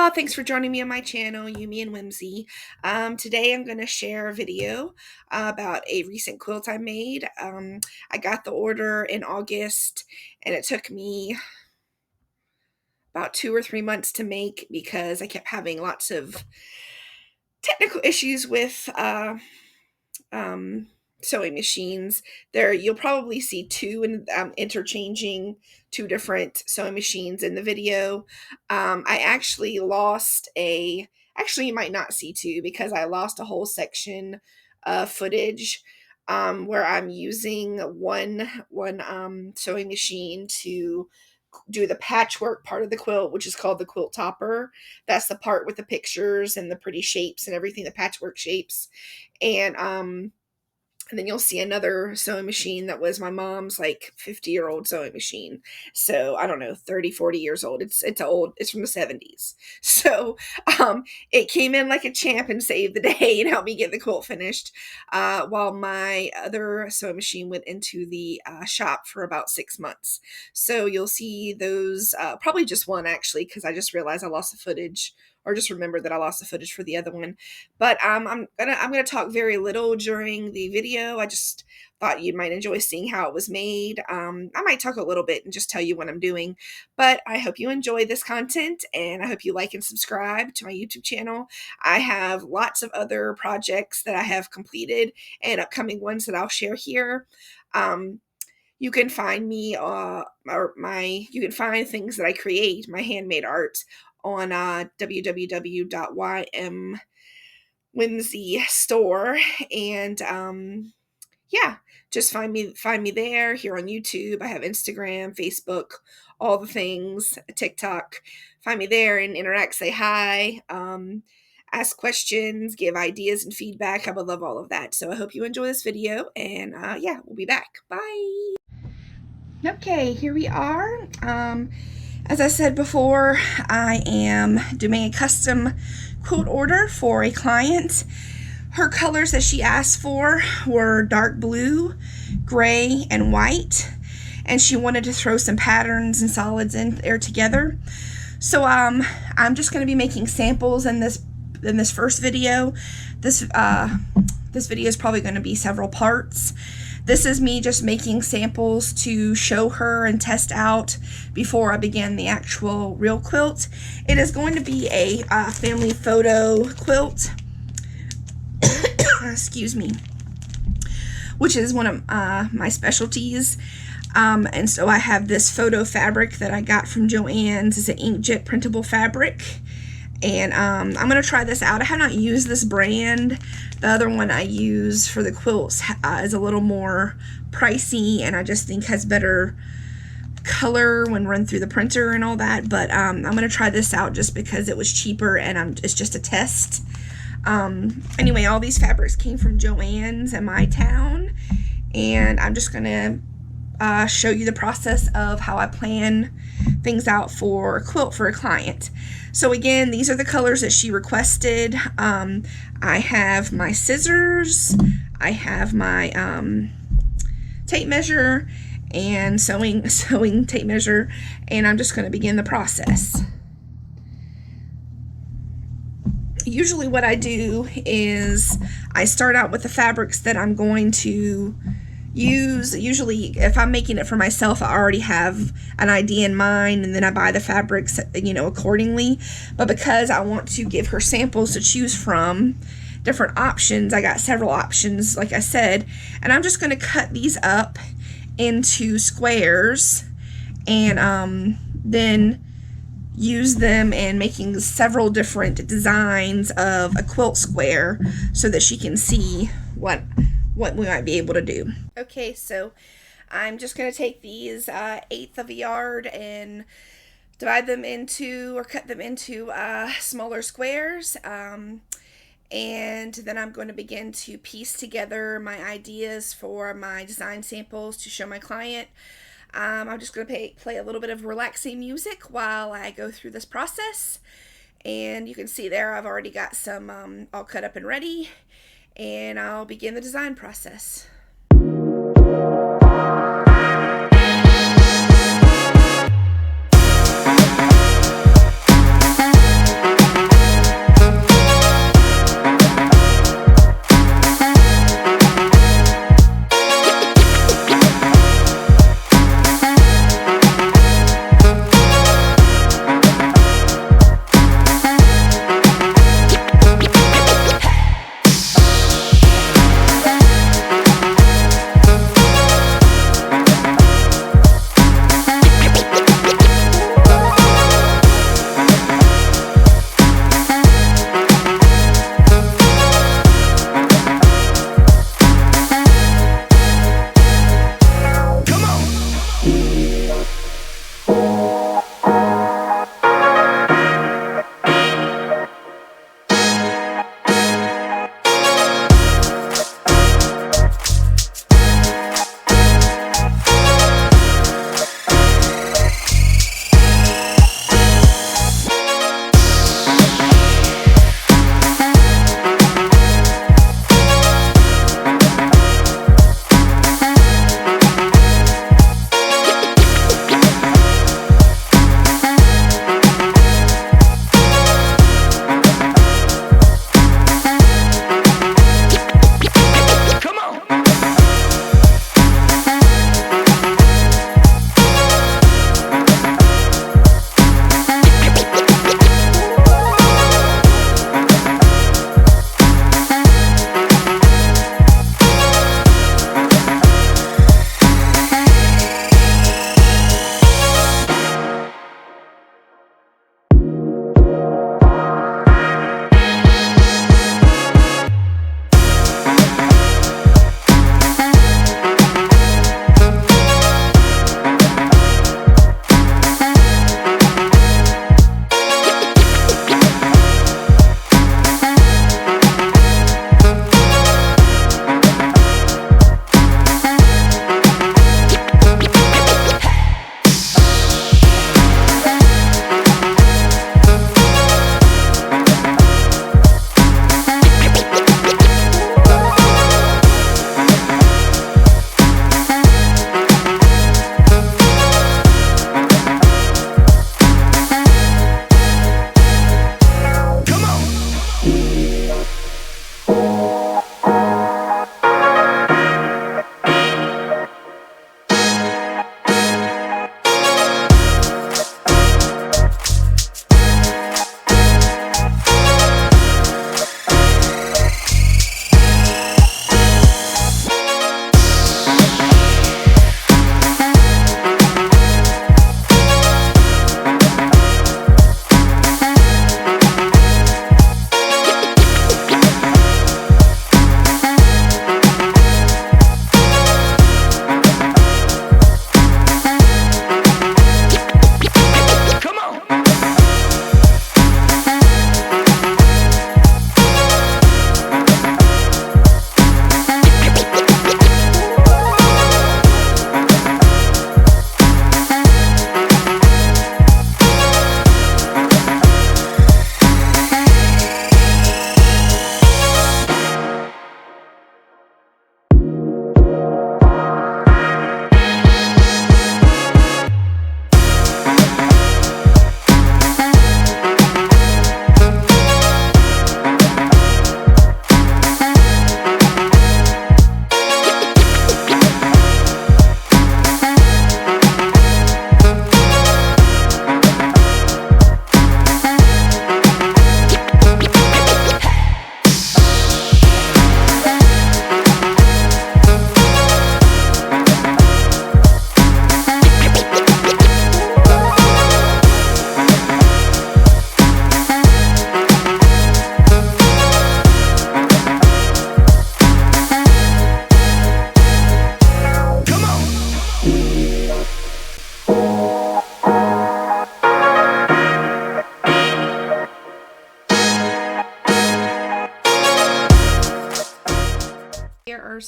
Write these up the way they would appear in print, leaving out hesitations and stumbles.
Hola, thanks for joining me on my channel, Yumi and Whimsy. Today I'm going to share a video about a recent quilt I made. I got the order in August and it took me about 2 or 3 months to make because I kept having lots of technical issues with um, sewing machines. There, you'll probably see interchanging two different sewing machines in the video. I actually lost a. Actually, you might not see two because I lost a whole section of footage where I'm using one sewing machine to do the patchwork part of the quilt, which is called the quilt topper. That's the part with the pictures and the pretty shapes and everything, the patchwork shapes. And then you'll see another sewing machine that was my mom's like 50-year-old sewing machine. So I don't know, 30, 40 years old. It's old. It's from the 70s. So it came in like a champ and saved the day and helped me get the quilt finished. While my other sewing machine went into the shop for about 6 months. So you'll see those, probably just one actually, because I just realized I lost the footage, or just remember that I lost the footage for the other one. But I'm gonna talk very little during the video. I just thought you might enjoy seeing how it was made. I might talk a little bit and just tell you what I'm doing, but I hope you enjoy this content and I hope you like and subscribe to my YouTube channel. I have lots of other projects that I have completed and upcoming ones that I'll share here. You can find me, you can find things that I create, my handmade art, on www.whimsy store, and yeah, just find me there. Here on YouTube, I have Instagram, Facebook, all the things, TikTok. Find me there and interact, say hi, ask questions, give ideas and feedback. I would love all of that. So I hope you enjoy this video, and yeah, we'll be back. Bye. Okay, here we are. As I said before, I am doing a custom quilt order for a client. Her colors that she asked for were dark blue, gray, and white, and she wanted to throw some patterns and solids in there together. So I'm just going to be making samples in this first video. This video is probably going to be several parts. This is me just making samples to show her and test out before I begin the actual real quilt. It is going to be a family photo quilt, excuse me, which is one of my specialties. And so I have this photo fabric that I got from Joanne's. It's an inkjet printable fabric. And I'm going to try this out. I have not used this brand. The other one I use for the quilts is a little more pricey, and I just think has better color when run through the printer and all that. But I'm going to try this out just because it was cheaper, and it's just a test. Anyway, all these fabrics came from Joanne's in my town, and I'm just going to show you the process of how I plan things out for a quilt for a client. So again, these are the colors that she requested. I have my scissors, I have my tape measure and sewing tape measure, and I'm just going to begin the process. Usually what I do is I start out with the fabrics that I'm going to use. Usually if I'm making it for myself, I already have an idea in mind, and then I buy the fabrics, accordingly. But because I want to give her samples to choose from, different options, I got several options, like I said, and I'm just going to cut these up into squares and then use them in making several different designs of a quilt square so that she can see what we might be able to do. Okay, so I'm just going to take these 1/8 of a yard and divide them into, or cut them into smaller squares. And then I'm going to begin to piece together my ideas for my design samples to show my client. I'm just going to play a little bit of relaxing music while I go through this process. And you can see there I've already got some all cut up and ready. And I'll begin the design process.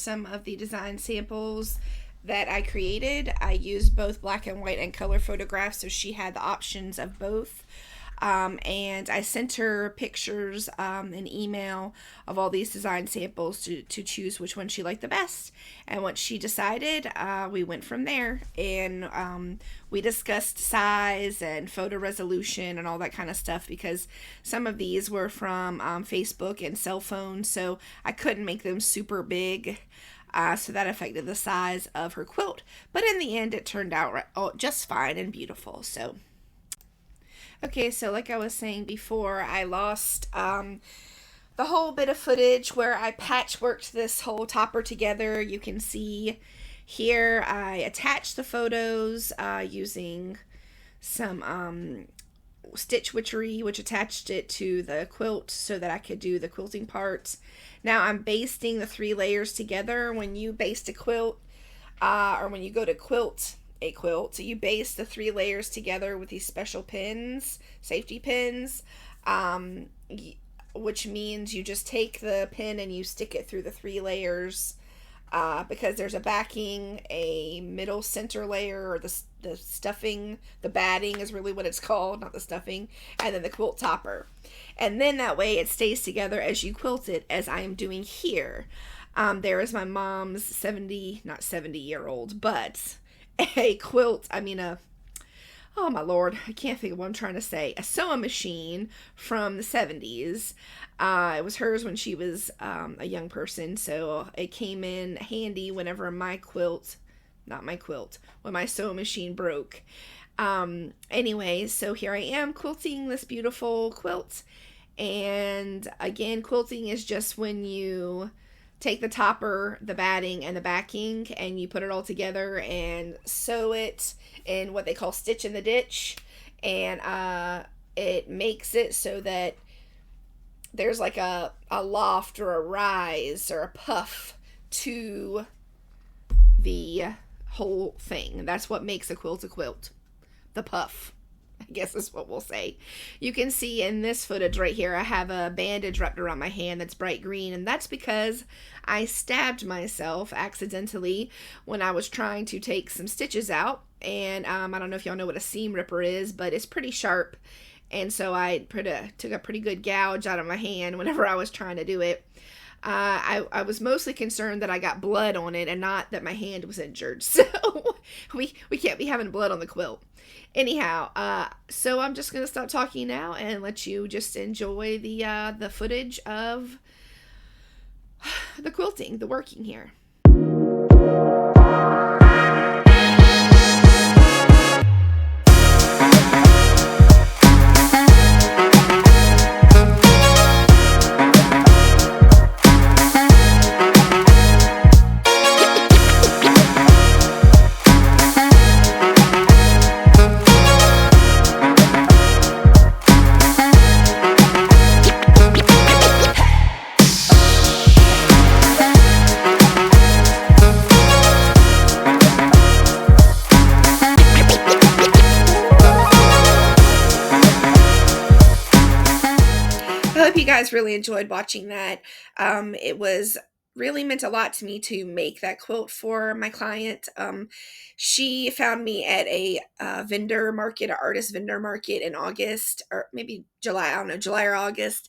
some of the design samples that I created. I used both black and white and color photographs, so she had the options of both. And I sent her pictures, an email of all these design samples to choose which one she liked the best. And once she decided, we went from there. And we discussed size and photo resolution and all that kind of stuff, because some of these were from Facebook and cell phones, so I couldn't make them super big. So that affected the size of her quilt. But in the end, it turned out just fine and beautiful. Okay, so like I was saying before, I lost the whole bit of footage where I patchworked this whole topper together. You can see here I attached the photos using some stitch witchery, which attached it to the quilt so that I could do the quilting parts. Now I'm basting the 3 layers together. When you baste a quilt, or when you go to quilt a quilt, you baste the 3 layers together with these special pins, safety pins, which means you just take the pin and you stick it through the 3 layers, because there's a backing, a middle center layer, or the stuffing, the batting is really what it's called, not the stuffing, and then the quilt topper. And then that way it stays together as you quilt it, as I am doing here. There is my mom's not 70-year-old, but a quilt, oh my lord, I can't think of what I'm trying to say. A sewing machine from the 70s. It was hers when she was a young person, so it came in handy whenever when my sewing machine broke. Anyway, so here I am quilting this beautiful quilt. And again, quilting is just when you take the topper, the batting, and the backing, and you put it all together and sew it in what they call stitch in the ditch. And it makes it so that there's like a loft or a rise or a puff to the whole thing. That's what makes a quilt a quilt. The puff, I guess is what we'll say. You can see in this footage right here, I have a bandage wrapped around my hand that's bright green, and that's because I stabbed myself accidentally when I was trying to take some stitches out. And I don't know if y'all know what a seam ripper is, but it's pretty sharp. And so I took a pretty good gouge out of my hand whenever I was trying to do it. I was mostly concerned that I got blood on it and not that my hand was injured. So we can't be having blood on the quilt. Anyhow, so I'm just going to stop talking now and let you just enjoy the footage of the quilting, the working here. I hope you guys really enjoyed watching that. It was really meant a lot to me to make that quilt for my client. She found me at a vendor market, an artist vendor market in August, or maybe July, I don't know, July or August.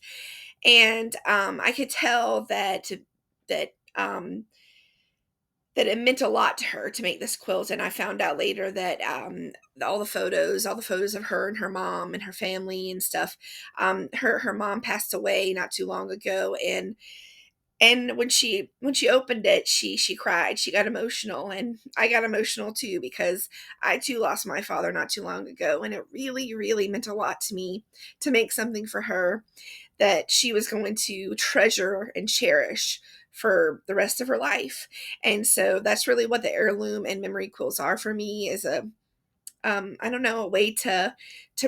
And I could tell that it meant a lot to her to make this quilt. And I found out later that all the photos of her and her mom and her family and stuff, her mom passed away not too long ago, and when she opened it, she cried. She got emotional, and I got emotional too, because I too lost my father not too long ago, and it really, really meant a lot to me to make something for her that she was going to treasure and cherish for the rest of her life. And so that's really what the heirloom and memory quilts are for me, is a I don't know, a way to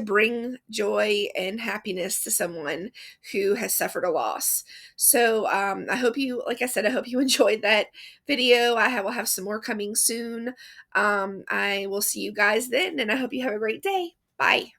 bring joy and happiness to someone who has suffered a loss. So I hope you, like I said, I hope you enjoyed that video. Will have some more coming soon. I will see you guys then, and I hope you have a great day. Bye.